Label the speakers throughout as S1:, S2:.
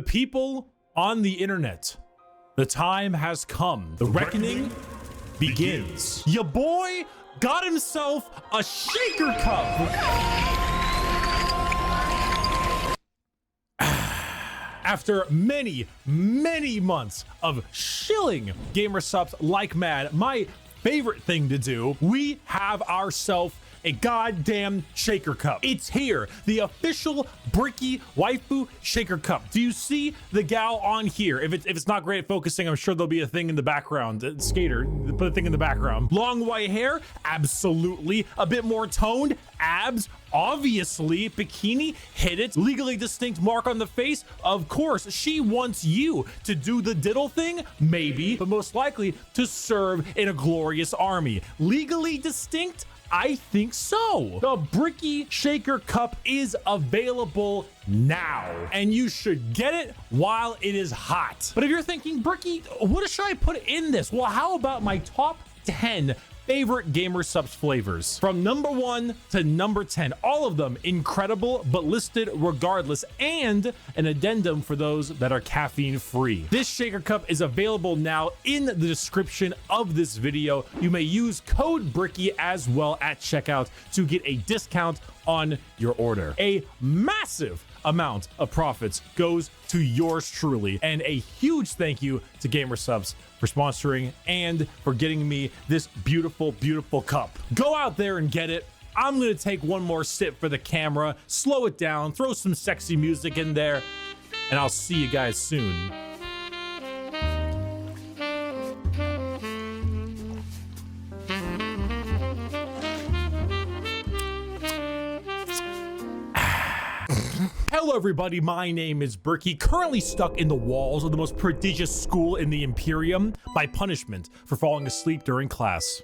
S1: people on the internet, the time has come. The reckoning begins. Your boy got himself a shaker cup. After many months of shilling gamer subs like mad, my favorite thing to do, we have ourselves a goddamn shaker cup. It's here, the official Bricky Waifu Shaker Cup. Do you see the gal on here? If it's not great at focusing, I'm sure there'll be a thing in the background. Skater, put a thing in the background. Long white hair, absolutely. A bit more toned, abs, obviously. Bikini, hit it. Legally distinct mark on the face, of course. She wants you to do the diddle thing, maybe, but most likely to serve in a glorious army. Legally distinct? I think so. The Bricky Shaker Cup is available now, and you should get it while it is hot. But if you're thinking, Bricky, what should I put in this? Well, how about my top 10 favorite gamer subs flavors from number 1 to number 10, all of them incredible, but listed regardless, and an addendum for those that are caffeine free. This shaker cup is available now in the description of this video. You may use code Bricky as well at checkout to get a discount on your order. A massive amount of profits goes to yours truly, and a huge thank you to Gamer Subs for sponsoring and for getting me this beautiful cup. Go out there and get it. I'm gonna take one more sip for the camera, slow it down, throw some sexy music in there, and I'll see you guys soon. Hello everybody, my name is Bricky, currently stuck in the walls of the most prodigious school in the Imperium by punishment for falling asleep during class.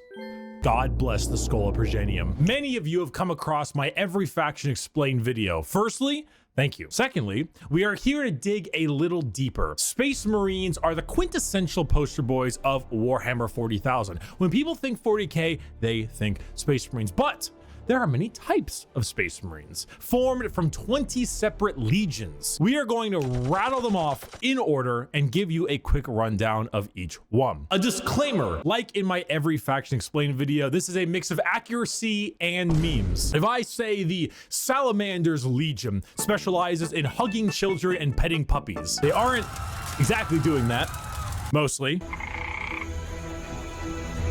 S1: God bless the Schola Progenium. Many of you have come across my Every Faction Explained video. Firstly, thank you. Secondly, we are here to dig a little deeper. Space Marines are the quintessential poster boys of Warhammer 40,000. When people think 40K, they think Space Marines, but there are many types of Space Marines, formed from 20 separate legions. We are going to rattle them off in order and give you a quick rundown of each one. A disclaimer, like in my Every Faction Explained video, this is a mix of accuracy and memes. If I say the Salamander's Legion specializes in hugging children and petting puppies, they aren't exactly doing that, mostly.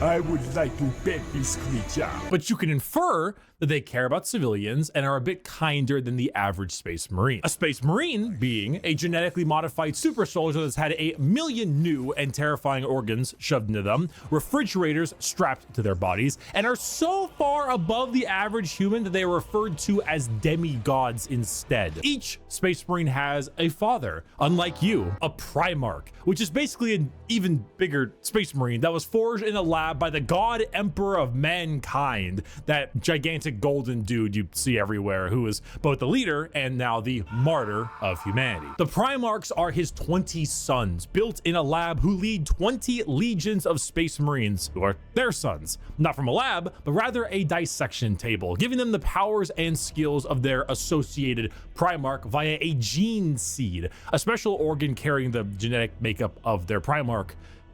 S2: I would like to pet this creature.
S1: But you can infer that they care about civilians and are a bit kinder than the average Space Marine. A Space Marine being a genetically modified super soldier that's had 1,000,000 new and terrifying organs shoved into them, refrigerators strapped to their bodies, and are so far above the average human that they are referred to as demigods instead. Each Space Marine has a father, unlike you, a Primarch, which is basically an even bigger Space Marine that was forged in a lab by the God Emperor of mankind, that gigantic golden dude you see everywhere, who is both the leader and now the martyr of humanity. The Primarchs are his 20 sons, built in a lab, who lead 20 legions of Space Marines, who are their sons, not from a lab, but rather a dissection table, giving them the powers and skills of their associated Primarch via a gene seed, a special organ carrying the genetic makeup of their Primarch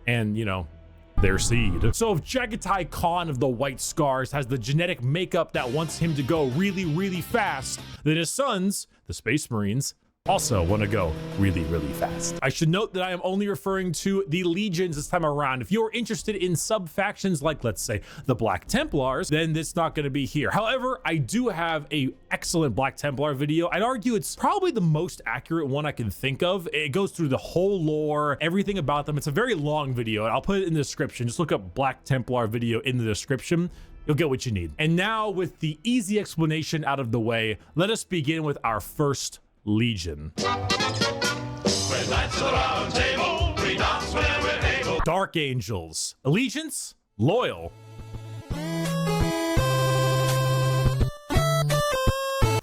S1: and, you know, their seed. So if Jagatai Khan of the White Scars has the genetic makeup that wants him to go really fast, then his sons, the Space Marines, also want to go really fast. I should note that I am only referring to the legions this time around. If you're interested in sub-factions like, let's say, the Black Templars, then it's not going to be here. However, I do have a excellent Black Templar video. I'd argue it's probably the most accurate one I can think of. It goes through the whole lore, everything about them. It's a very long video, and I'll put it in the description. Just look up Black Templar video in the description. You'll get what you need. And now, with the easy explanation out of the way, let us begin with our first legion.
S3: We're knights of the round table, we dance where we're able.
S1: Dark Angels. Allegiance? Loyal.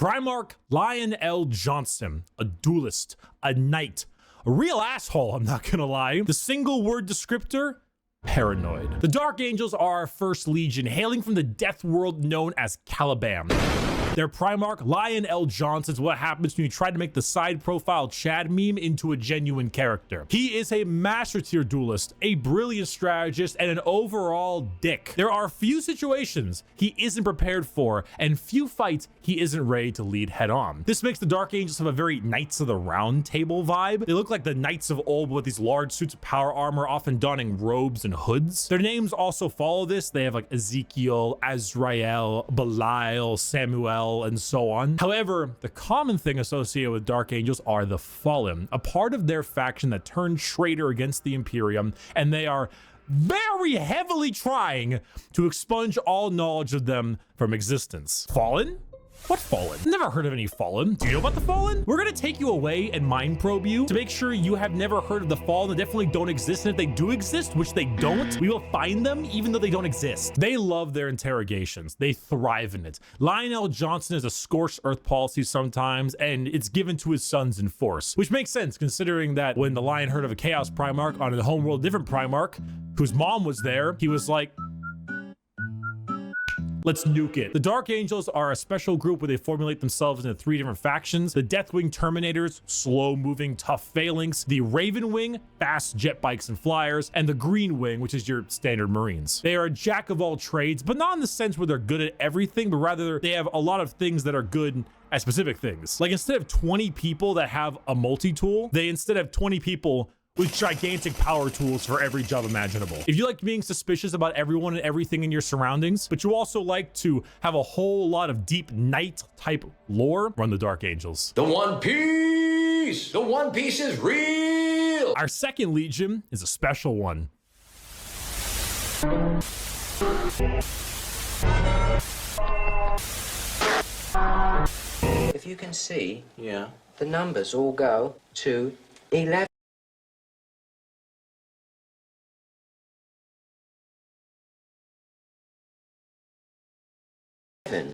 S1: Primarch Lionel Johnson, a duelist, a knight, a real asshole, I'm not gonna lie. The single word descriptor, paranoid. The Dark Angels are our first legion, hailing from the death world known as Caliban. Their Primarch, Lion L. Johnson, is what happens when you try to make the side profile Chad meme into a genuine character. He is a master tier duelist, a brilliant strategist, and an overall dick. There are few situations he isn't prepared for, and few fights he isn't ready to lead head on. This makes the Dark Angels have a very Knights of the Round Table vibe. They look like the knights of old with these large suits of power armor, often donning robes and hoods. Their names also follow this. They have like Ezekiel, Azrael, Belial, Samuel, and so on. However, the common thing associated with Dark Angels are the Fallen, a part of their faction that turned traitor against the Imperium, and they are very heavily trying to expunge all knowledge of them from existence. Fallen? What Fallen? Never heard of any Fallen. Do you know about the Fallen? We're gonna take you away and mind probe you to make sure you have never heard of the Fallen. They definitely don't exist, and if they do exist, which they don't, we will find them even though they don't exist. They love their interrogations. They thrive in it. Lionel Johnson is a scorched earth policy sometimes, and it's given to his sons in force, which makes sense considering that when the Lion heard of a Chaos Primarch on a homeworld different Primarch, whose mom was there, he was like, let's nuke it. The Dark Angels are a special group where they formulate themselves into 3 different factions. The Deathwing Terminators, slow-moving, tough phalanx. The Raven Wing, fast jet bikes and flyers. And the Green Wing, which is your standard Marines. They are a jack of all trades, but not in the sense where they're good at everything, but rather they have a lot of things that are good at specific things. Like instead of 20 people that have a multi-tool, they instead have 20 people with gigantic power tools for every job imaginable. If you like being suspicious about everyone and everything in your surroundings, but you also like to have a whole lot of deep knight type lore, run the Dark Angels.
S4: The One Piece! The One Piece is real!
S1: Our second legion is a special one.
S5: If you can see, the numbers all go to 11.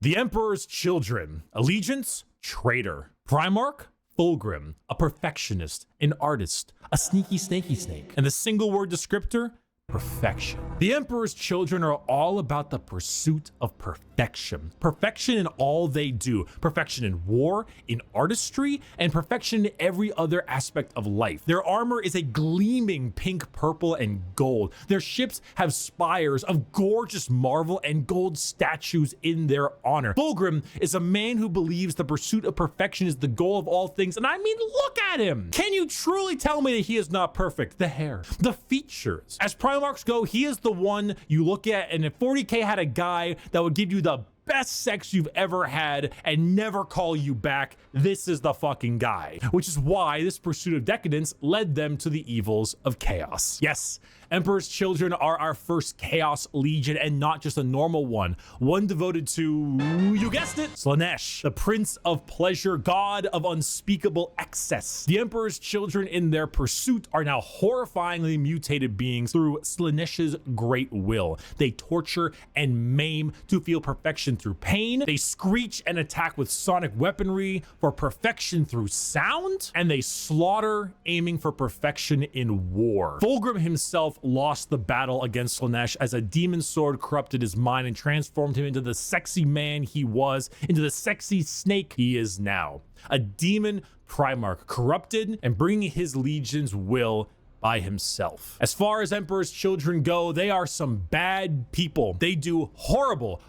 S1: The Emperor's Children. Allegiance, traitor. Primarch, Fulgrim, a perfectionist, an artist, a sneaky snaky snake. And the single word descriptor, perfection. The Emperor's Children are all about the pursuit of perfection. Perfection in all they do. Perfection in war, in artistry, and perfection in every other aspect of life. Their armor is a gleaming pink, purple, and gold. Their ships have spires of gorgeous marble and gold statues in their honor. Fulgrim is a man who believes the pursuit of perfection is the goal of all things, and I mean, look at him! Can you truly tell me that he is not perfect? The hair, the features. As Primarchs go, he is the one you look at, and if 40K had a guy that would give you the best sex you've ever had and never call you back, this is the fucking guy. Which is why this pursuit of decadence led them to the evils of chaos. Yes, Emperor's Children are our first Chaos Legion, and not just a normal one. One devoted to, you guessed it, Slaanesh, the Prince of Pleasure, God of unspeakable excess. The Emperor's Children in their pursuit are now horrifyingly mutated beings through Slaanesh's great will. They torture and maim to feel perfection through pain. They screech and attack with sonic weaponry for perfection through sound. And they slaughter, aiming for perfection in war. Fulgrim himself lost the battle against Slaanesh as a demon sword corrupted his mind and transformed him into the sexy man he was, into the sexy snake he is now. A demon Primarch, corrupted and bringing his legion's will by himself. As far as Emperor's Children go, they are some bad people. They do horrible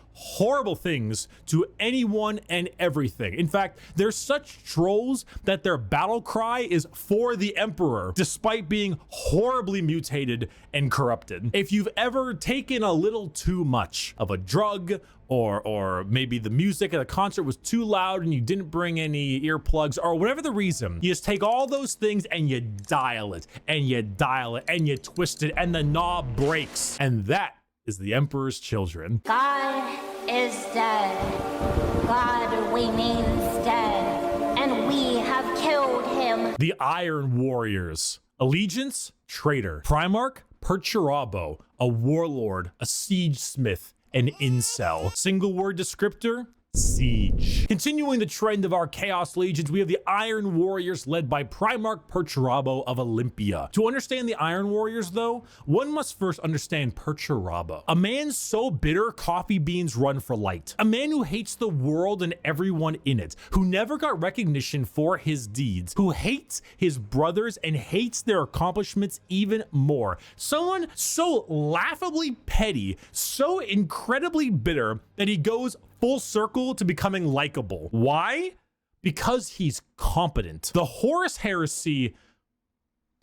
S1: things to anyone and everything. In fact, they're such trolls that their battle cry is for the Emperor, despite being horribly mutated and corrupted. If you've ever taken a little too much of a drug, or maybe the music at a concert was too loud and you didn't bring any earplugs, or whatever the reason, you just take all those things and you dial it, and you dial it, and you twist it, and the knob breaks. And that is the Emperor's Children.
S6: God is dead. God remains dead, and we have killed him.
S1: The Iron Warriors. Allegiance, traitor. Primarch, Perturabo, a warlord, a siege smith, an incel. Single word descriptor, siege. Continuing the trend of our Chaos Legions, we have the Iron Warriors led by Primarch Perturabo of Olympia. To understand the Iron Warriors though, one must first understand Perturabo. A man so bitter coffee beans run for light. A man who hates the world and everyone in it, who never got recognition for his deeds, who hates his brothers and hates their accomplishments even more. Someone so laughably petty, so incredibly bitter that he goes full circle to becoming likable. Why? Because he's competent. The Horus Heresy.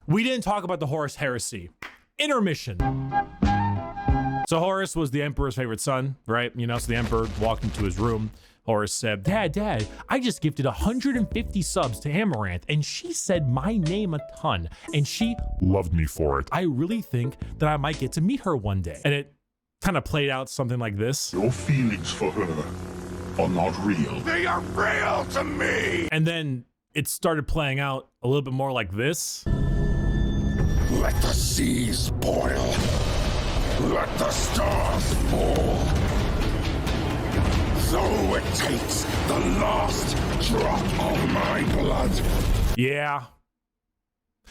S1: We didn't talk about the Horus Heresy. Intermission. So Horus was the Emperor's favorite son, right? You know, so the Emperor walked into his room. Horus said, Dad, I just gifted 150 subs to Amaranth, and she said my name a ton, and she loved me for it. I really think that I might get to meet her one day. And it kind of played out something like this.
S2: Your feelings for her are not real. They are real to me!
S1: And then it started playing out a little bit more like this.
S2: Let the seas boil. Let the stars fall. Though it takes the last drop of my blood.
S1: Yeah.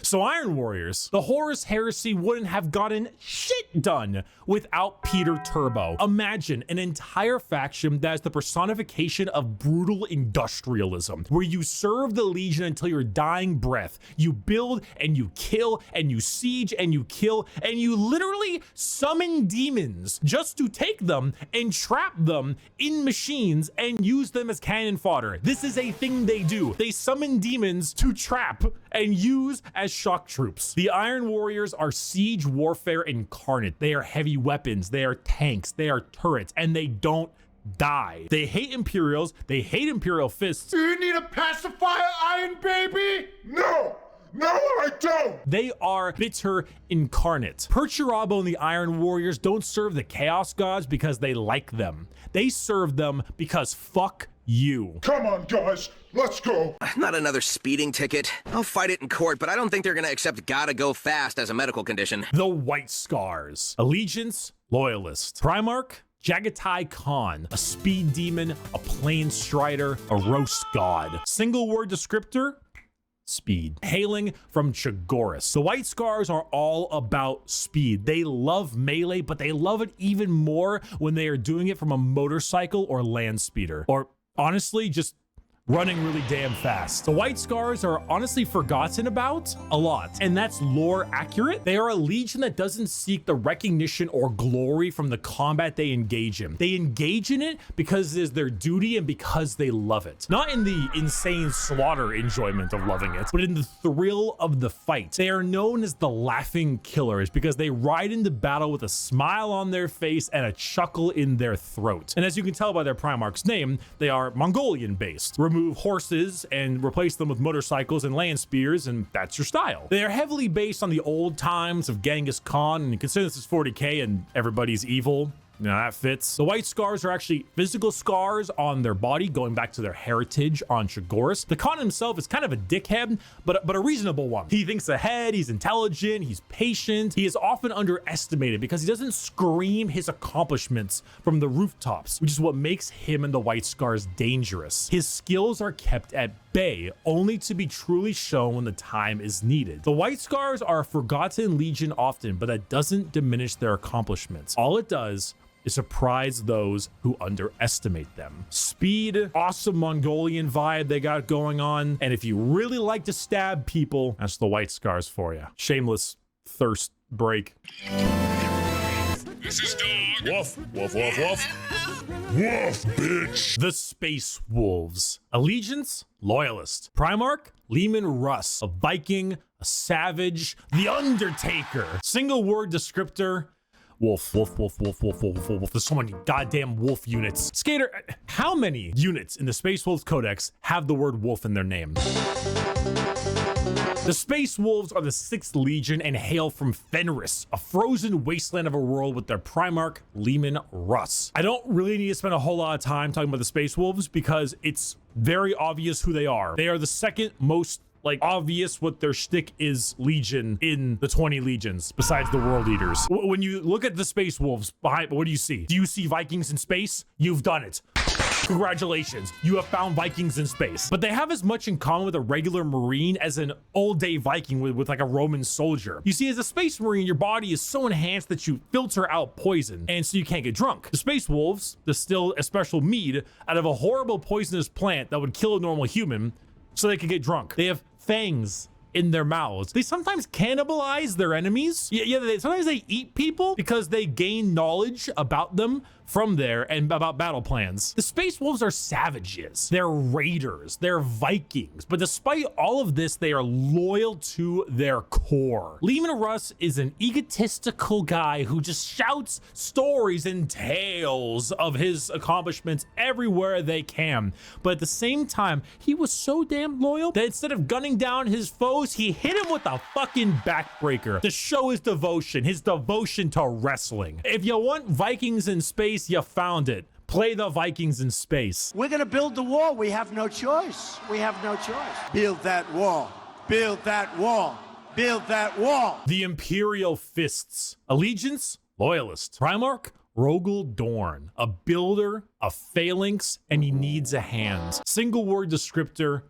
S1: So Iron Warriors, the Horus Heresy wouldn't have gotten shit done without Peter Turbo. Imagine an entire faction that is the personification of brutal industrialism, where you serve the Legion until your dying breath. You build and you kill and you siege and you kill and you literally summon demons just to take them and trap them in machines and use them as cannon fodder. This is a thing they do. They summon demons to trap and use as shock troops. The Iron Warriors are siege warfare incarnate. They are heavy weapons, they are tanks, they are turrets, and they don't die. They hate Imperials, they hate Imperial fists.
S2: Do you need a pacifier, Iron Baby? No, I don't.
S1: They are bitter incarnate. Perturabo and the Iron Warriors don't serve the Chaos Gods because they like them. They serve them because fuck you.
S2: Come on, guys, let's go.
S7: Not another speeding ticket. I'll fight it in court, but I don't think they're gonna accept gotta go fast as a medical condition.
S1: The White Scars. Allegiance, Loyalist. Primarch, Jagatai Khan, a speed demon, a plane strider, a roast god. Single word descriptor, speed. Hailing from Chagoris. The White Scars are all about speed. They love melee, but they love it even more when they are doing it from a motorcycle or land speeder. Or honestly, just running really damn fast. The White Scars are honestly forgotten about a lot, and that's lore accurate. They are a legion that doesn't seek the recognition or glory from the combat they engage in. They engage in it because it is their duty and because they love it. Not in the insane slaughter enjoyment of loving it, but in the thrill of the fight. They are known as the Laughing Killers because they ride into battle with a smile on their face and a chuckle in their throat. And as you can tell by their Primarch's name, they are Mongolian based. Remove horses and replace them with motorcycles and land spears, and that's your style. They are heavily based on the old times of Genghis Khan, and consider this is 40k and everybody's evil. You know, that fits. The White Scars are actually physical scars on their body, going back to their heritage on Chagoris. The Khan himself is kind of a dickhead, but a reasonable one. He thinks ahead, he's intelligent, he's patient. He is often underestimated because he doesn't scream his accomplishments from the rooftops, which is what makes him and the White Scars dangerous. His skills are kept at bay, only to be truly shown when the time is needed. The White Scars are a forgotten legion often, but that doesn't diminish their accomplishments. All it does is surprise those who underestimate them. Speed, awesome Mongolian vibe they got going on, and if you really like to stab people, that's the White Scars for you. Shameless thirst break.
S2: This is dog. Woof, woof, woof, woof. Woof, bitch.
S1: The Space Wolves. Allegiance, Loyalist. Primarch, Leman Russ, a Viking, a savage, the Undertaker. Single word descriptor, wolf, wolf, wolf, wolf, wolf, wolf, wolf. There's so many goddamn wolf units. Skater, how many units in the Space Wolves Codex have the word wolf in their name? The Space Wolves are the 6th Legion and hail from Fenris, a frozen wasteland of a world with their Primarch, Leman Russ. I don't really need to spend a whole lot of time talking about the Space Wolves because it's very obvious who they are. They are the 2nd most like obvious what their shtick is Legion in the 20 legions besides the World Eaters. When you look at the Space Wolves behind, what do you see? Do you see Vikings in space? You've done it. Congratulations, you have found Vikings in space. But they have as much in common with a regular Marine as an all-day Viking with like a Roman soldier. You see, as a Space Marine, your body is so enhanced that you filter out poison, and so you can't get drunk. The Space Wolves distill a special mead out of a horrible poisonous plant that would kill a normal human so they could get drunk. They have fangs in their mouths. They sometimes cannibalize their enemies. Sometimes they eat people because they gain knowledge about them from there and about battle plans. The Space Wolves are savages. They're raiders. They're Vikings. But despite all of this, they are loyal to their core. Leman Russ is an egotistical guy who just shouts stories and tales of his accomplishments everywhere they can. But at the same time, he was so damn loyal that instead of gunning down his foes, he hit him with a fucking backbreaker to show his devotion to wrestling. If you want Vikings in space, you found it. Play the Vikings in space.
S8: We're gonna build the wall. We have no choice. We have no choice. Build that wall. Build that wall. Build that wall.
S1: The Imperial Fists. Allegiance, Loyalist. Primarch, Rogel Dorn. A builder, a phalanx, and he needs a hand. Single word descriptor,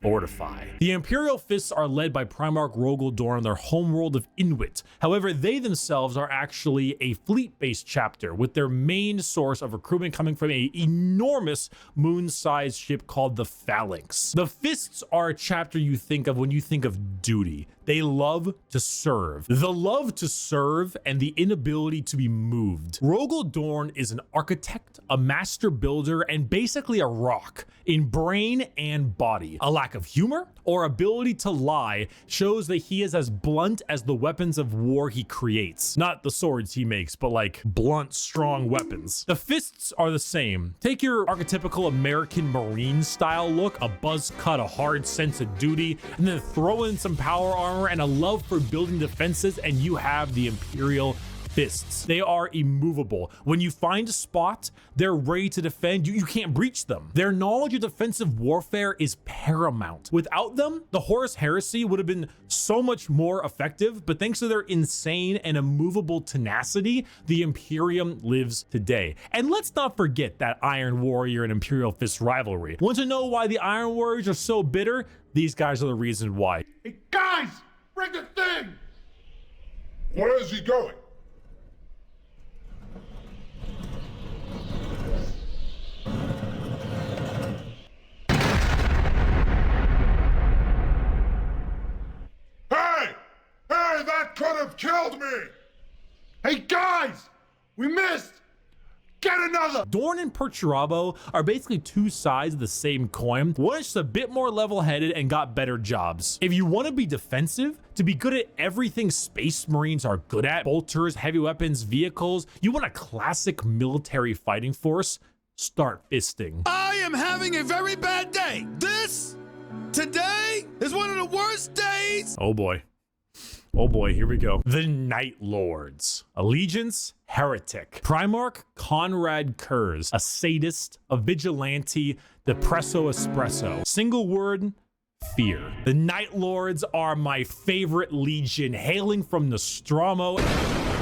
S1: fortify. The Imperial Fists are led by Primarch Rogel Dorn on their homeworld of Inuit. However, they themselves are actually a fleet-based chapter, with their main source of recruitment coming from an enormous moon-sized ship called the Phalanx. The Fists are a chapter you think of when you think of duty. They love to serve. The love to serve and the inability to be moved. Rogel Dorn is an architect, a master builder, and basically a rock in brain and body. A lack of humor or ability to lie shows that he is as blunt as the weapons of war he creates. Not the swords he makes, but like blunt, strong weapons. The Fists are the same. Take your archetypical American Marine style look, a buzz cut, a hard sense of duty, and then throw in some power armor and a love for building defenses, and you have the Imperial Fists. They are immovable. When you find a spot, they're ready to defend. You can't breach them. Their knowledge of defensive warfare is paramount. Without them, the Horus Heresy would have been so much more effective, but thanks to their insane and immovable tenacity, the Imperium lives today. And let's not forget that Iron Warrior and Imperial Fist rivalry. Want to know why the Iron Warriors are so bitter? These guys are the reason why.
S2: Hey, guys, bring the thing! Where is he going? Hey, that could have killed me! Hey, guys! We missed! Get another!
S1: Dorn and Perturabo are basically two sides of the same coin. One is just a bit more level-headed and got better jobs. If you want to be defensive, to be good at everything Space Marines are good at, bolters, heavy weapons, vehicles, you want a classic military fighting force, start fisting.
S9: I am having a very bad day. Today is one of the worst days.
S1: Oh boy. Oh boy, here we go. The Night Lords. Allegiance, heretic. Primarch Conrad Kurz, a sadist, a vigilante, depresso espresso. Single word, fear. The Night Lords are my favorite legion, hailing from Nostromo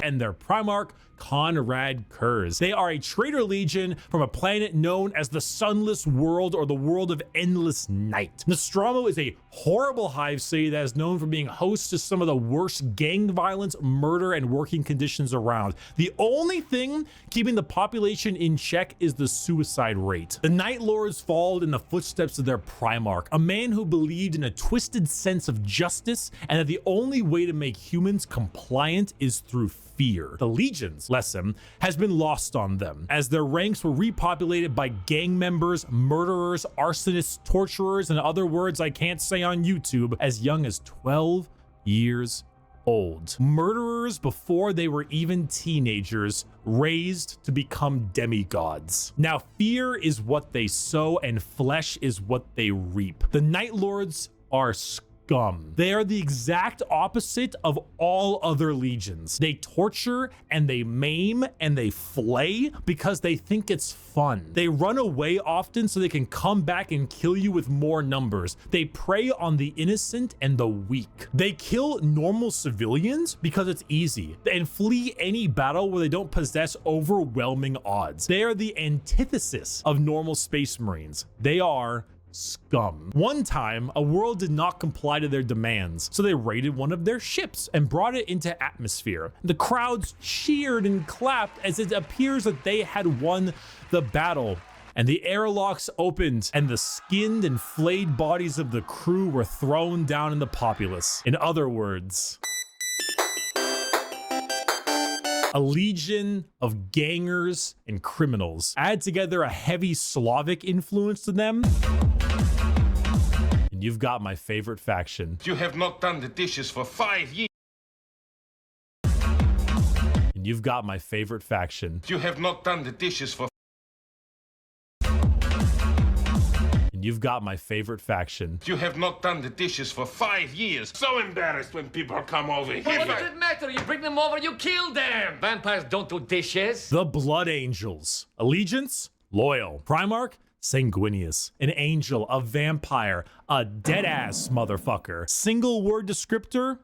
S1: and their Primarch Conrad Kurz. They are a traitor legion from a planet known as the Sunless World, or the World of Endless Night. Nostromo is a horrible hive city that is known for being host to some of the worst gang violence, murder, and working conditions around. The only thing keeping the population in check is the suicide rate. The Night Lords followed in the footsteps of their Primarch, a man who believed in a twisted sense of justice and that the only way to make humans compliant is through fear. The Legion's lesson has been lost on them, as their ranks were repopulated by gang members, murderers, arsonists, torturers, and other words I can't say on YouTube, as young as 12 years old. Murderers before they were even teenagers, raised to become demigods. Now, fear is what they sow and flesh is what they reap. The Night Lords are scum. They are the exact opposite of all other legions. They torture and they maim and they flay because they think it's fun. They run away often so they can come back and kill you with more numbers. They prey on the innocent and the weak. They kill normal civilians because it's easy and flee any battle where they don't possess overwhelming odds. They are the antithesis of normal space marines. They are scum. One time, a world did not comply to their demands, so they raided one of their ships and brought it into atmosphere. The crowds cheered and clapped as it appears that they had won the battle. And the airlocks opened, and the skinned and flayed bodies of the crew were thrown down in the populace. In other words, a legion of gangers and criminals. Add together a heavy Slavic influence to them, and you've got my favorite faction.
S3: You have not done the dishes for 5 years.
S1: And you've got my favorite faction.
S3: You have not done the dishes for.
S1: And you've got my favorite faction.
S3: You have not done the dishes for 5 years. So embarrassed when people come over here.
S4: What does it matter? You bring them over, you kill them. Vampires don't do dishes.
S1: The Blood Angels. Allegiance, loyal. Primarch, sanguineous. An angel, a vampire, a dead-ass motherfucker. Single word descriptor,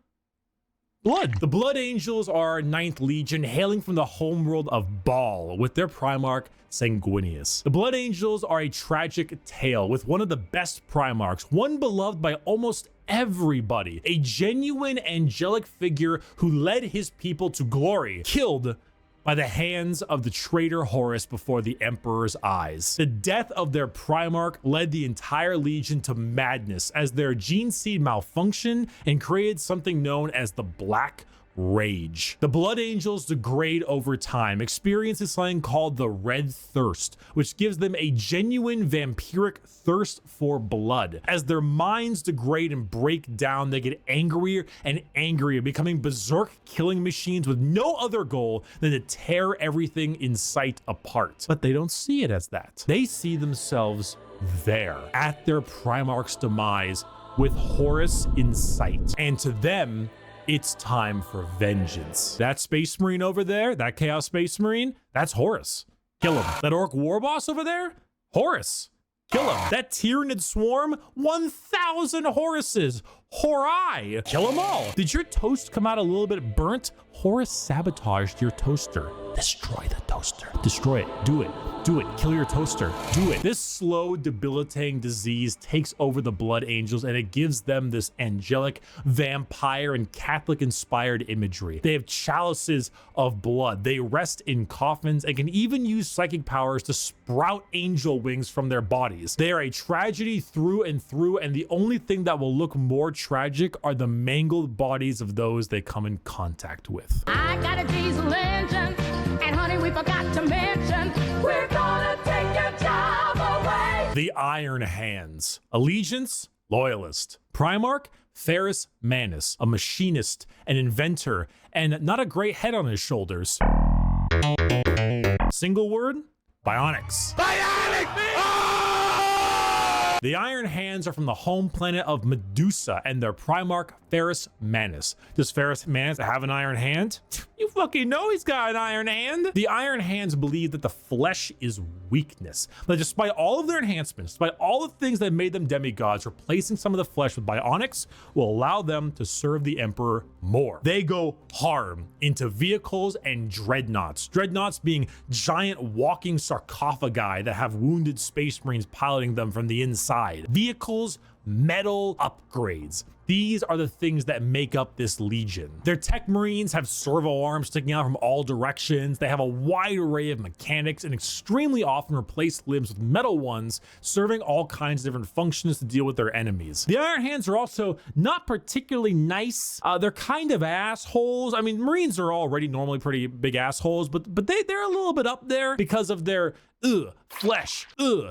S1: blood. The Blood Angels are 9th Legion, hailing from the homeworld of Baal, with their Primarch, Sanguinius. The Blood Angels are a tragic tale with one of the best Primarchs, one beloved by almost everybody, a genuine angelic figure who led his people to glory, killed by the hands of the traitor Horus before the Emperor's eyes. The death of their Primarch led the entire Legion to madness as their gene seed malfunctioned and created something known as the Black Rage. The Blood Angels degrade over time, experiencing something called the Red Thirst, which gives them a genuine vampiric thirst for blood. As their minds degrade and break down, they get angrier and angrier, becoming berserk killing machines with no other goal than to tear everything in sight apart. But they don't see it as that. They see themselves there, at their Primarch's demise, with Horus in sight. And to them, it's time for vengeance. That Space Marine over there, that Chaos Space Marine, that's Horus. Kill him. That Orc War Boss over there, Horus. Kill him. That Tyranid Swarm, 1,000 Horuses. Horai. Kill them all. Did your toast come out a little bit burnt? Horus sabotaged your toaster. Destroy the toaster. Destroy it. Do it. Do it. Kill your toaster. Do it. This slow, debilitating disease takes over the Blood Angels, and it gives them this angelic, vampire, and Catholic-inspired imagery. They have chalices of blood. They rest in coffins and can even use psychic powers to sprout angel wings from their bodies. They are a tragedy through and through, and the only thing that will look more tragic are the mangled bodies of those they come in contact with.
S6: I got a diesel engine, and honey, we forgot to mention, we're gonna take your job away.
S1: The Iron Hands. Allegiance, loyalist. Primarch, Ferrus Manus, a machinist, an inventor, and not a great head on his shoulders. Single word, bionics. The Iron Hands are from the home planet of Medusa and their Primarch, Ferrus Manus. Does Ferrus Manus have an iron hand? You fucking know he's got an iron hand. The Iron Hands believe that the flesh is weakness. But despite all of their enhancements, despite all the things that made them demigods, replacing some of the flesh with bionics will allow them to serve the Emperor more. They go hard into vehicles and dreadnoughts. Dreadnoughts being giant walking sarcophagi that have wounded space marines piloting them from the inside. Vehicles, metal upgrades. These are the things that make up this legion. Their tech marines have servo arms sticking out from all directions. They have a wide array of mechanics and extremely often replace limbs with metal ones, serving all kinds of different functions to deal with their enemies. The Iron Hands are also not particularly nice. They're kind of assholes. I mean, Marines are already normally pretty big assholes, but they're a little bit up there because of their flesh,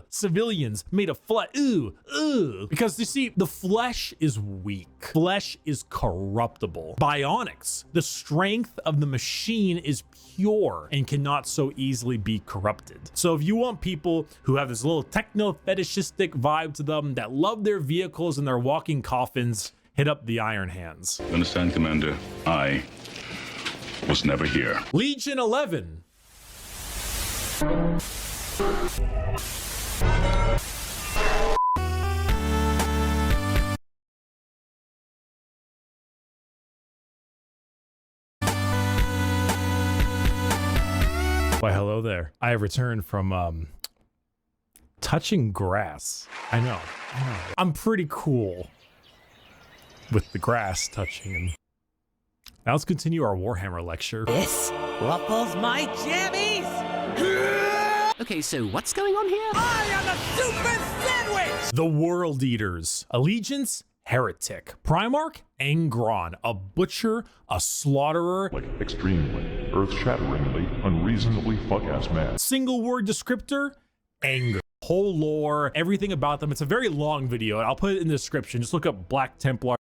S1: civilians made of flesh, because you see, the flesh is weak. Flesh is corruptible. Bionics, the strength of the machine is pure and cannot so easily be corrupted. So if you want people who have this little techno fetishistic vibe to them, that love their vehicles and their walking coffins, hit up the Iron Hands.
S3: Understand, Commander? I was never here.
S1: Legion 11. Why, hello there. I have returned from touching grass. I know. I'm pretty cool with the grass touching. And now let's continue our Warhammer lecture.
S10: This ruffles my jammies! Okay, so what's going on here? I am a super sandwich!
S1: The World Eaters. Allegiance, Heretic. Primarch, Angron. A butcher, a slaughterer.
S11: Like extremely, earth-shatteringly, unreasonably fuck-ass mad.
S1: Single word descriptor, anger. Whole lore, everything about them. It's a very long video, and I'll put it in the description. Just look up Black Templar.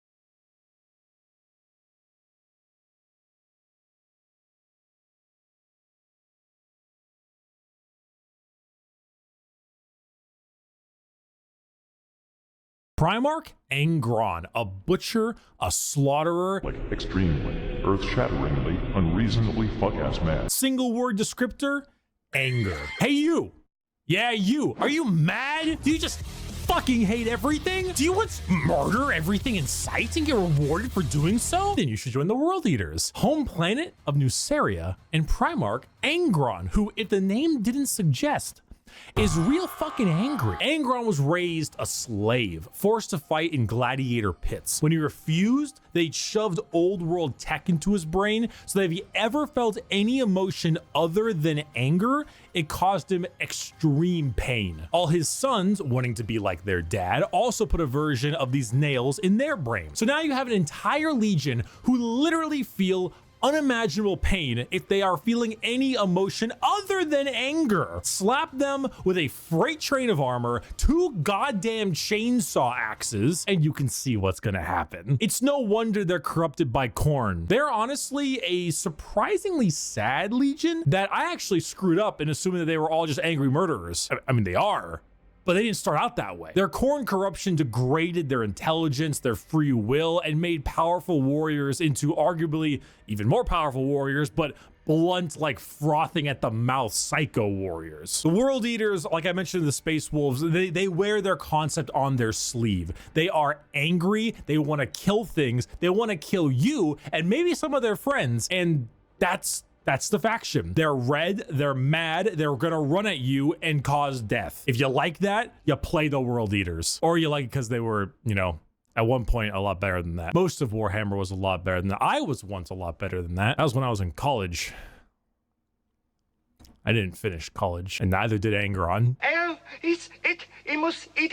S1: Primarch, Angron, a butcher, a slaughterer.
S11: Like extremely, earth-shatteringly, unreasonably fuck-ass mad.
S1: Single word descriptor, anger. Hey you! Yeah, you! Are you mad? Do you just fucking hate everything? Do you want to murder everything in sight and get rewarded for doing so? Then you should join the World Eaters. Home planet of Nuceria and Primarch, Angron, who, if the name didn't suggest, is real fucking angry. Angron was raised a slave, forced to fight in gladiator pits. When he refused, they shoved old world tech into his brain so that if he ever felt any emotion other than anger, it caused him extreme pain. All his sons, wanting to be like their dad, also put a version of these nails in their brain. So now you have an entire legion who literally feel unimaginable pain if they are feeling any emotion other than anger. Slap them with a freight train of armor, 2 goddamn chainsaw axes, and you can see what's gonna happen. It's no wonder they're corrupted by corn. They're honestly a surprisingly sad legion that I actually screwed up in assuming that they were all just angry murderers. I mean, they are, but they didn't start out that way. Their corn corruption degraded their intelligence, their free will, and made powerful warriors into arguably even more powerful warriors, but blunt, like frothing at the mouth psycho warriors. The World Eaters, like I mentioned in the Space Wolves, they wear their concept on their sleeve. They are angry, they want to kill things, they want to kill you, and maybe some of their friends, and that's the faction. They're red, they're mad, they're gonna run at you and cause death. If you like that, you play the World Eaters. Or you like it because they were, you know, at one point a lot better than that. Most of Warhammer was a lot better than that. I was once a lot better than that. That was when I was in college. I didn't finish college, and neither did Angron.
S4: Hail, it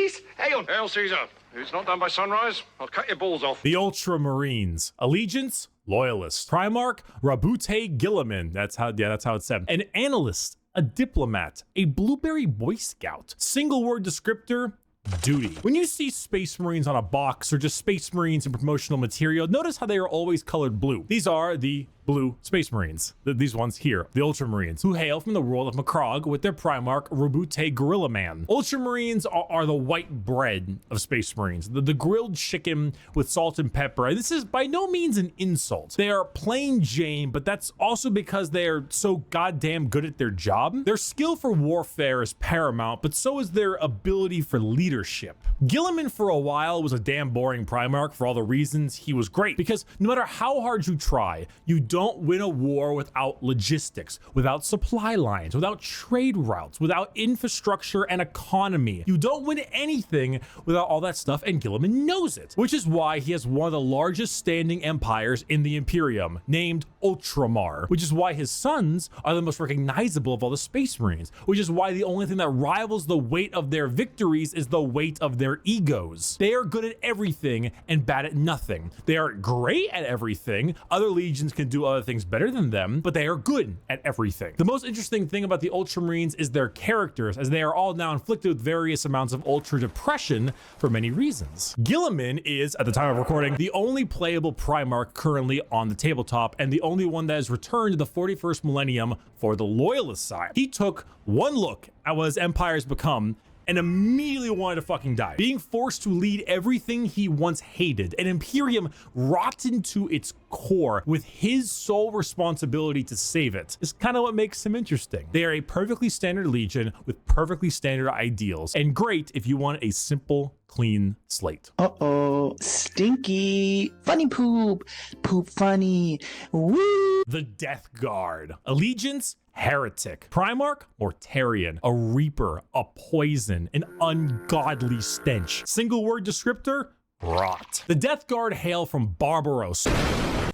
S4: is hail. Hail, Caesar. If it's not done by sunrise, I'll cut your balls off.
S1: The Ultramarines. Allegiance, Loyalist. Primarch, Rabute Gilliman. That's how it's said. An analyst, a diplomat, a blueberry boy scout. Single word descriptor, duty. When you see Space Marines on a box or just Space Marines in promotional material, notice how they are always colored blue. These are the blue Space Marines. These ones here, the Ultramarines, who hail from the world of Macrogge with their Primarch, Rabute Gorilla Man. Ultramarines are the white bread of Space Marines, the grilled chicken with salt and pepper. This is by no means an insult. They are plain Jane, but that's also because they are so goddamn good at their job. Their skill for warfare is paramount, but so is their ability for leadership. Gilliman for a while was a damn boring Primarch for all the reasons he was great, because no matter how hard you try, you don't win a war without logistics, without supply lines, without trade routes, without infrastructure and economy. You don't win anything without all that stuff, and Gilliman knows it, which is why he has one of the largest standing empires in the Imperium, named Ultramar, which is why his sons are the most recognizable of all the Space Marines, which is why the only thing that rivals the weight of their victories is the weight of their egos. They are good at everything and bad at nothing. They are great at everything. Other legions can do other things better than them, but they are good at everything. The most interesting thing about the Ultramarines is their characters, as they are all now inflicted with various amounts of ultra depression for many reasons. Gilliman is, at the time of recording, the only playable Primarch currently on the tabletop, and the only one that has returned to the 41st millennium for the Loyalist side. He took one look at what his empire has become and immediately wanted to fucking die. Being forced to lead everything he once hated, an Imperium rotten to its core with his sole responsibility to save it, is kind of what makes him interesting. They are a perfectly standard legion with perfectly standard ideals, and great if you want a simple, clean slate.
S12: Uh-oh, stinky, funny poop, poop funny, woo!
S1: The Death Guard. Allegiance, heretic. Primarch, Mortarion. A reaper, a poison, an ungodly stench. Single word descriptor, rot. The Death Guard hail from Barbaros,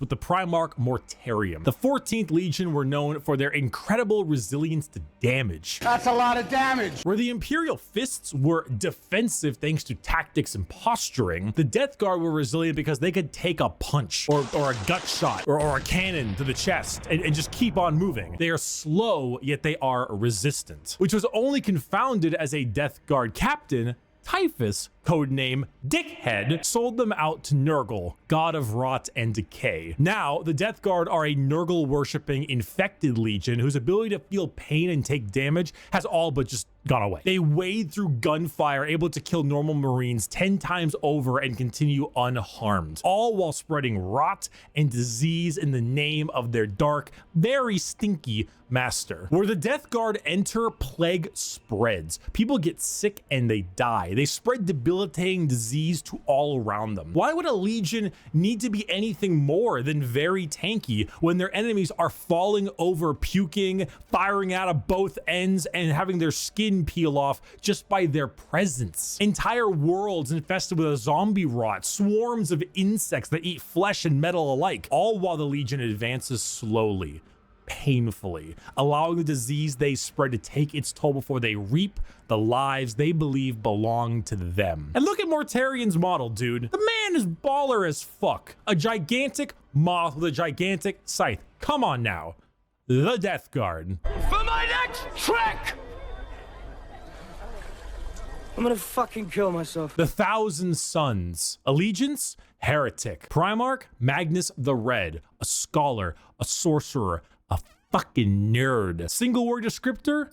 S1: with the Primarch Mortarion. The 14th Legion were known for their incredible resilience to damage.
S8: That's a lot of damage.
S1: Where the Imperial Fists were defensive thanks to tactics and posturing, the Death Guard were resilient because they could take a punch or a gut shot or a cannon to the chest and just keep on moving. They are slow, yet they are resistant, which was only confounded as a Death Guard captain, Typhus, codename Dickhead, sold them out to Nurgle, god of rot and decay. Now, the Death Guard are a Nurgle-worshipping infected legion whose ability to feel pain and take damage has all but just gone away. They wade through gunfire, able to kill normal Marines 10 times over and continue unharmed, all while spreading rot and disease in the name of their dark, very stinky master. Where the Death Guard enter, plague spreads. People get sick and they die. They spread debilitating disease to all around them. Why would a legion need to be anything more than very tanky when their enemies are falling over, puking, firing out of both ends, and having their skin peel off just by their presence? Entire worlds infested with a zombie rot, swarms of insects that eat flesh and metal alike, all while the legion advances slowly, painfully, allowing the disease they spread to take its toll before they reap the lives they believe belong to them. And look at Mortarion's model, dude. The man is baller as fuck. A gigantic moth with a gigantic scythe. Come on now. The Death Guard.
S4: For my next trick!
S5: I'm gonna fucking kill myself.
S1: The Thousand Sons. Allegiance, heretic. Primarch, Magnus the Red. A scholar, a sorcerer, a fucking nerd. Single word descriptor,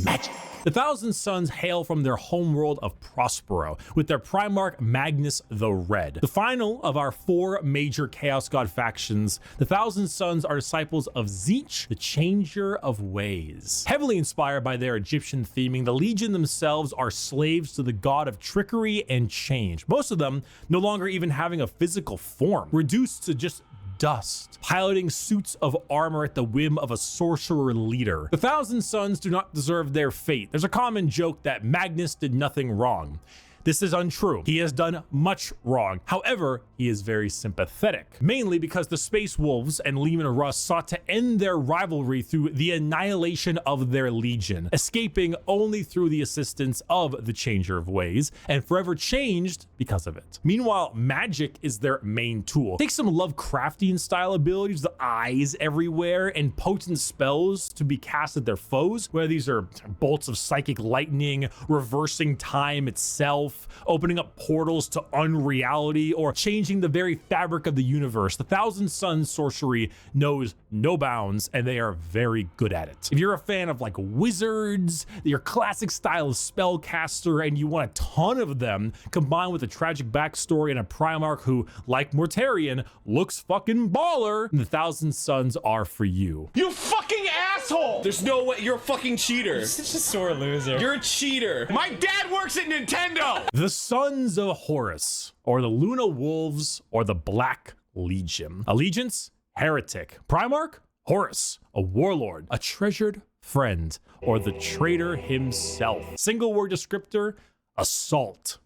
S1: magic. The Thousand Sons hail from their homeworld of Prospero, with their Primarch Magnus the Red. The final of our 4 major Chaos God factions, the Thousand Sons are disciples of Tzeentch, the Changer of Ways. Heavily inspired by their Egyptian theming, the Legion themselves are slaves to the god of trickery and change, most of them no longer even having a physical form, reduced to just dust, piloting suits of armor at the whim of a sorcerer leader. The Thousand Sons do not deserve their fate. There's a common joke that Magnus did nothing wrong. This is untrue. He has done much wrong. However, he is very sympathetic, mainly because the Space Wolves and Leman Russ sought to end their rivalry through the annihilation of their legion, escaping only through the assistance of the Changer of Ways, and forever changed because of it. Meanwhile, magic is their main tool. Take some Lovecraftian style abilities, the eyes everywhere, and potent spells to be cast at their foes, whether these are bolts of psychic lightning, reversing time itself, opening up portals to unreality, or changing the very fabric of the universe. The Thousand Sons sorcery knows no bounds, and they are very good at it. If you're a fan of like wizards, your classic style of spellcaster, and you want a ton of them, combined with a tragic backstory and a Primarch who, like Mortarion, looks fucking baller, the Thousand Sons are for you.
S13: You fucking asshole! There's no way. You're a fucking cheater.
S14: You're such a sore loser.
S13: You're a cheater. My dad works at Nintendo!
S1: The Sons of Horus, or the Luna Wolves, or the Black Legion. Allegiance, heretic. Primarch, Horus, a warlord, a treasured friend, or the traitor himself. Single word descriptor, assault.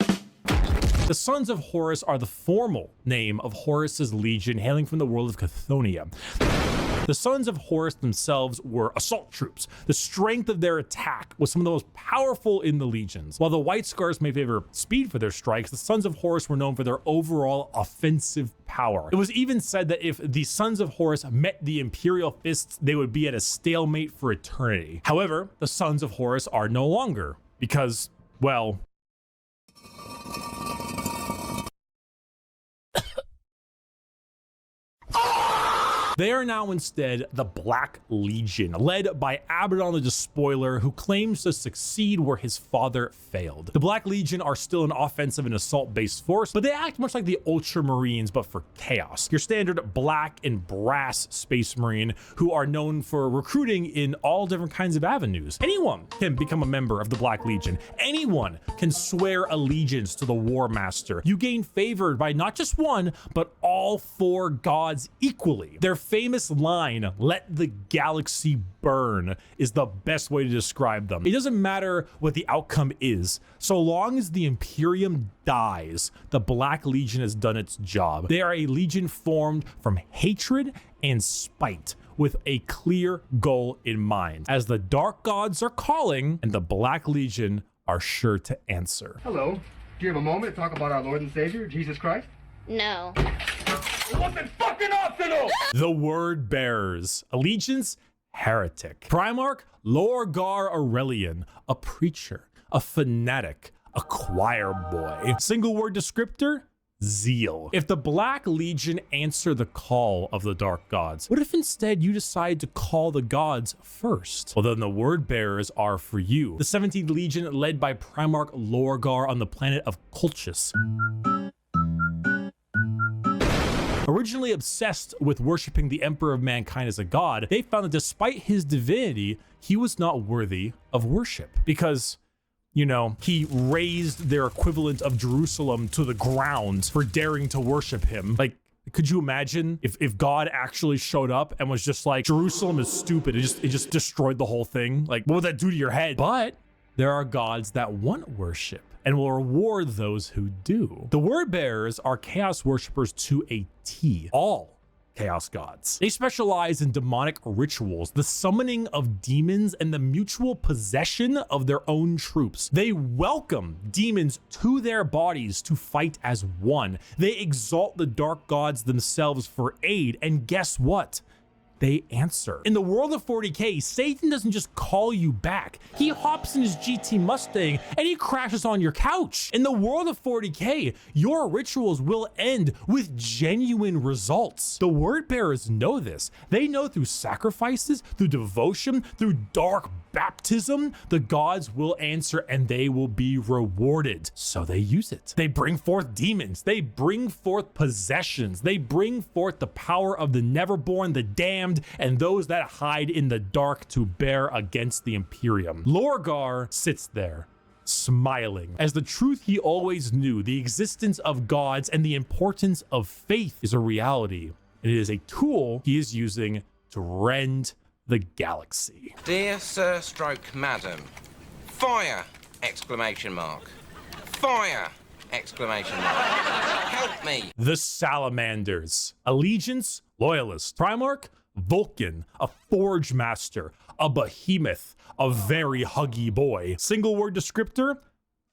S1: The Sons of Horus are the formal name of Horus's legion, hailing from the world of Chthoniya. The Sons of Horus themselves were assault troops. The strength of their attack was some of the most powerful in the legions. While the White Scars may favor speed for their strikes, the Sons of Horus were known for their overall offensive power. It was even said that if the Sons of Horus met the Imperial Fists, they would be at a stalemate for eternity. However, the Sons of Horus are no longer, because, well, They are now instead the Black Legion, led by Abaddon the Despoiler, who claims to succeed where his father failed. The Black Legion are still an offensive and assault-based force, but they act much like the Ultramarines, but for chaos. Your standard black and brass Space Marine, who are known for recruiting in all different kinds of avenues. Anyone can become a member of the Black Legion. Anyone can swear allegiance to the War Master. You gain favored by not just one, but all 4 gods equally. Their famous line, "Let the galaxy burn," is the best way to describe them. It doesn't matter what the outcome is, so long as the Imperium dies, the Black Legion has done its job. They are a legion formed from hatred and spite, with a clear goal in mind, as the Dark Gods are calling and the Black Legion are sure to answer.
S14: Hello. Do you have a moment to talk about our Lord and Savior, Jesus Christ?
S6: No.
S14: It wasn't fucking optional!
S1: The Word Bearers. Allegiance, heretic. Primarch, Lorgar Aurelian, a preacher, a fanatic, a choir boy. Single word descriptor, zeal. If the Black Legion answer the call of the Dark Gods, what if instead you decide to call the gods first? Well, then the Word Bearers are for you. The 17th Legion, led by Primarch Lorgar on the planet of Colchis. Originally obsessed with worshiping the Emperor of Mankind as a god, they found that despite his divinity, he was not worthy of worship because, you know, he raised their equivalent of Jerusalem to the ground for daring to worship him. Like, could you imagine if God actually showed up and was just like, Jerusalem is stupid, it just destroyed the whole thing? Like, what would that do to your head? But there are gods that want worship and will reward those who do. The Word Bearers are chaos worshippers to a T. All chaos gods. They specialize in demonic rituals, the summoning of demons, and the mutual possession of their own troops. They welcome demons to their bodies to fight as one. They exalt the dark gods themselves for aid, and guess what? They answer. In the world of 40K, Satan doesn't just call you back. He hops in his GT Mustang and he crashes on your couch. In the world of 40K, your rituals will end with genuine results. The Word Bearers know this. They know through sacrifices, through devotion, through dark baptism, the gods will answer and they will be rewarded. So they use it. They bring forth demons. They bring forth possessions. They bring forth the power of the Neverborn, the damned, and those that hide in the dark to bear against the Imperium. Lorgar sits there, smiling, as the truth he always knew, the existence of gods and the importance of faith, is a reality. And it is a tool he is using to rend the galaxy.
S15: Dear Sir Stroke Madam, fire! Exclamation mark. Fire! Exclamation mark. Help me!
S1: The Salamanders. Allegiance, loyalist. Primarch, Vulcan, a forge master, a behemoth, a very huggy boy. Single word descriptor,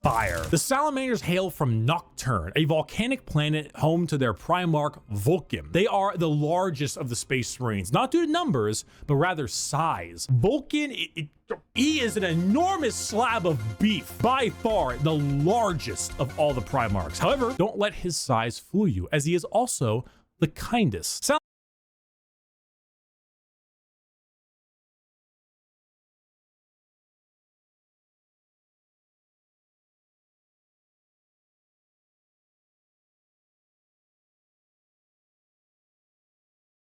S1: fire. The Salamanders hail from Nocturne, a volcanic planet home to their Primarch Vulcan. They are the largest of the Space Marines, not due to numbers, but rather size. Vulcan, he is an enormous slab of beef, by far the largest of all the Primarchs. However, don't let his size fool you, as he is also the kindest.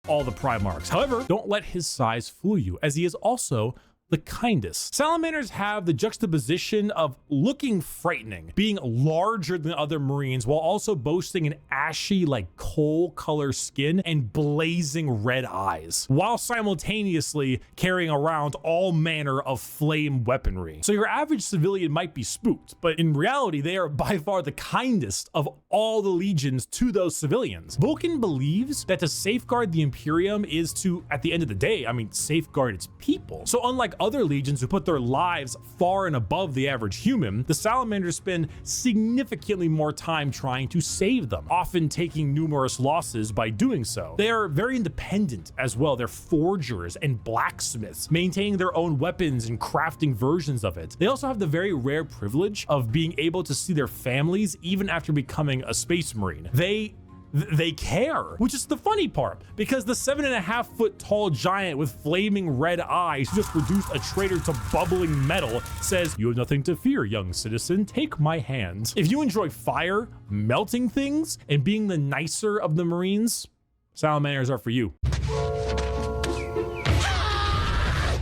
S1: All the Primarchs. However, don't let his size fool you, as he is also the kindest. Salamanders have the juxtaposition of looking frightening, being larger than other Marines, while also boasting an ashy, like coal color skin and blazing red eyes, while simultaneously carrying around all manner of flame weaponry. So your average civilian might be spooked, but in reality, they are by far the kindest of all the legions to those civilians. Vulcan believes that to safeguard the Imperium is to, at the end of the day, safeguard its people. So unlike other legions who put their lives far and above the average human, the Salamanders spend significantly more time trying to save them, often taking numerous losses by doing so. They are very independent as well. They're forgers and blacksmiths, maintaining their own weapons and crafting versions of it. They also have the very rare privilege of being able to see their families even after becoming a Space Marine. They they care, which is the funny part, because the 7.5-foot tall giant with flaming red eyes who just reduced a traitor to bubbling metal says, "You have nothing to fear, young citizen. Take my hand." If you enjoy fire, melting things, and being the nicer of the Marines, salamanders are for you.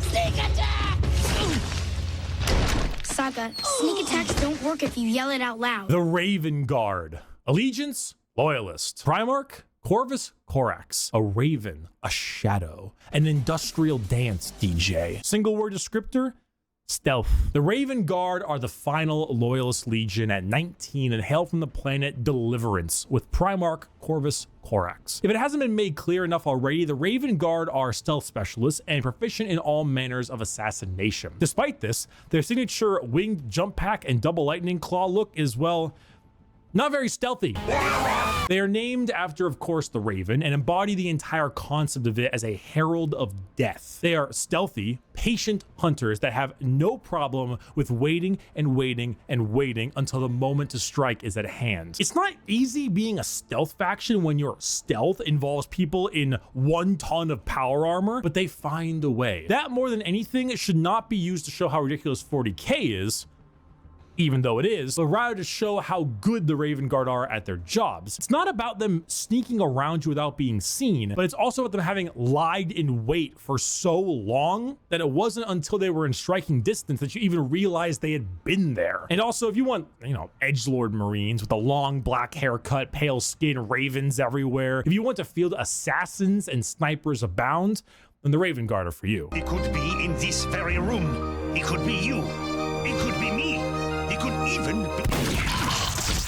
S6: Sneak attack! Saga, sneak attacks don't work if you yell it out loud.
S1: The Raven Guard. Allegiance, Loyalist. Primarch, Corvus Corax. A raven, a shadow, an industrial dance DJ. Single word descriptor, stealth. The Raven Guard are the final Loyalist Legion at 19 and hail from the planet Deliverance with Primarch Corvus Corax. If it hasn't been made clear enough already, the Raven Guard are stealth specialists and proficient in all manners of assassination. Despite this, their signature winged jump pack and double lightning claw look is, well, not very stealthy. They are named after, of course, the Raven and embody the entire concept of it as a herald of death. They are stealthy, patient hunters that have no problem with waiting and waiting and waiting until the moment to strike is at hand. It's not easy being a stealth faction when your stealth involves people in 1 ton of power armor, but they find a way. That, more than anything, should not be used to show how ridiculous 40k is, even though it is, but rather to show how good the Raven Guard are at their jobs. It's not about them sneaking around you without being seen, but it's also about them having lied in wait for so long that it wasn't until they were in striking distance that you even realized they had been there. And also, if you want, edgelord Marines with a long black haircut, pale skin, ravens everywhere, if you want to field assassins and snipers abound, then the Raven Guard are for you.
S16: He could be in this very room. He could be you. It could be me. It could even be...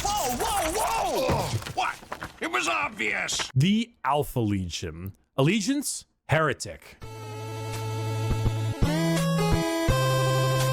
S16: Whoa, whoa, whoa! What? It was obvious.
S1: The Alpha Legion. Allegiance, Heretic.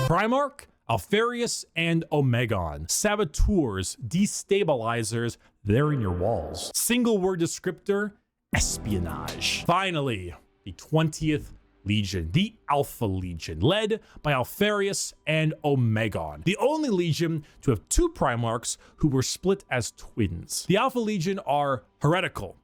S1: Primarch, Alfarius, and Omegon. Saboteurs, destabilizers, they're in your walls. Single word descriptor, espionage. Finally, the 20th Legion, the Alpha Legion, led by Alfarius and Omegon, the only Legion to have 2 Primarchs who were split as twins. The Alpha Legion are heretical,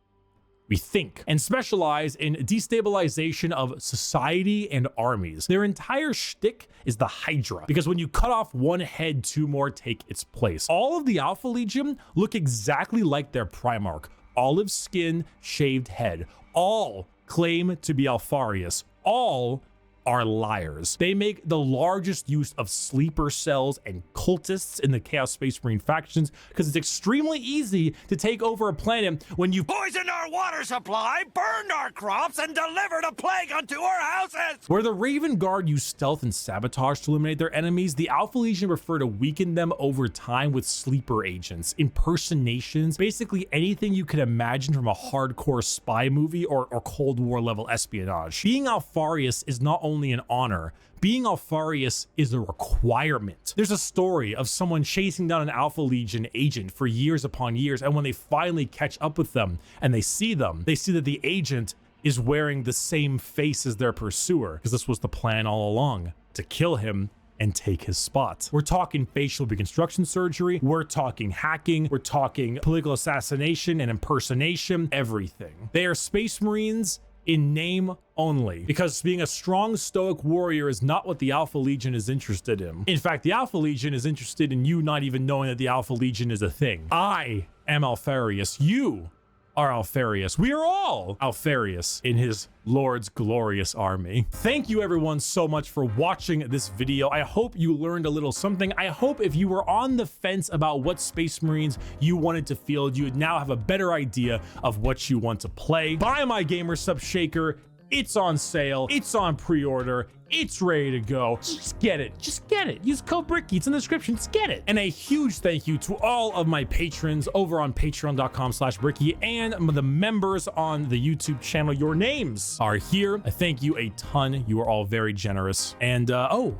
S1: we think, and specialize in destabilization of society and armies. Their entire shtick is the Hydra, because when you cut off one head, 2 more take its place. All of the Alpha Legion look exactly like their Primarch. Olive skin, shaved head. All claim to be Alfarius. All are liars. They make the largest use of sleeper cells and cultists in the Chaos Space Marine factions because it's extremely easy to take over a planet when you
S16: poisoned our water supply, burned our crops, and delivered a plague unto our houses.
S1: Where the Raven Guard use stealth and sabotage to eliminate their enemies, the Alpha Legion prefer to weaken them over time with sleeper agents, impersonations, basically anything you could imagine from a hardcore spy movie or Cold War level espionage. Being Alfarius is not only an honor, being Alfarius is a requirement. There's a story of someone chasing down an Alpha Legion agent for years upon years, and when they finally catch up with them and they see that the agent is wearing the same face as their pursuer, because this was the plan all along, to kill him and take his spot. We're talking facial reconstruction surgery, we're talking hacking, we're talking political assassination and impersonation, everything. They are Space Marines in name only, because being a strong stoic warrior is not what the Alpha Legion is interested in. In fact, the Alpha Legion is interested in you not even knowing that the Alpha Legion is a thing. I am Alfarius. You are Alfarius. We are all Alfarius in his Lord's glorious army. Thank you everyone so much for watching this video. I hope you learned a little something. I hope if you were on the fence about what Space Marines you wanted to field, you would now have a better idea of what you want to play. Buy my Gamer Sub Shaker. It's on sale. It's on pre-order. It's ready to go. Just get it. Just get it. Use code Bricky. It's in the description. Just get it. And a huge thank you to all of my patrons over on patreon.com/Bricky and the members on the YouTube channel. Your names are here. I thank you a ton. You are all very generous. And I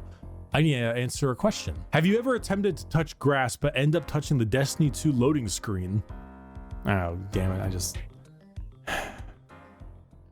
S1: need to answer a question. Have you ever attempted to touch grass but end up touching the Destiny 2 loading screen? Oh, damn it.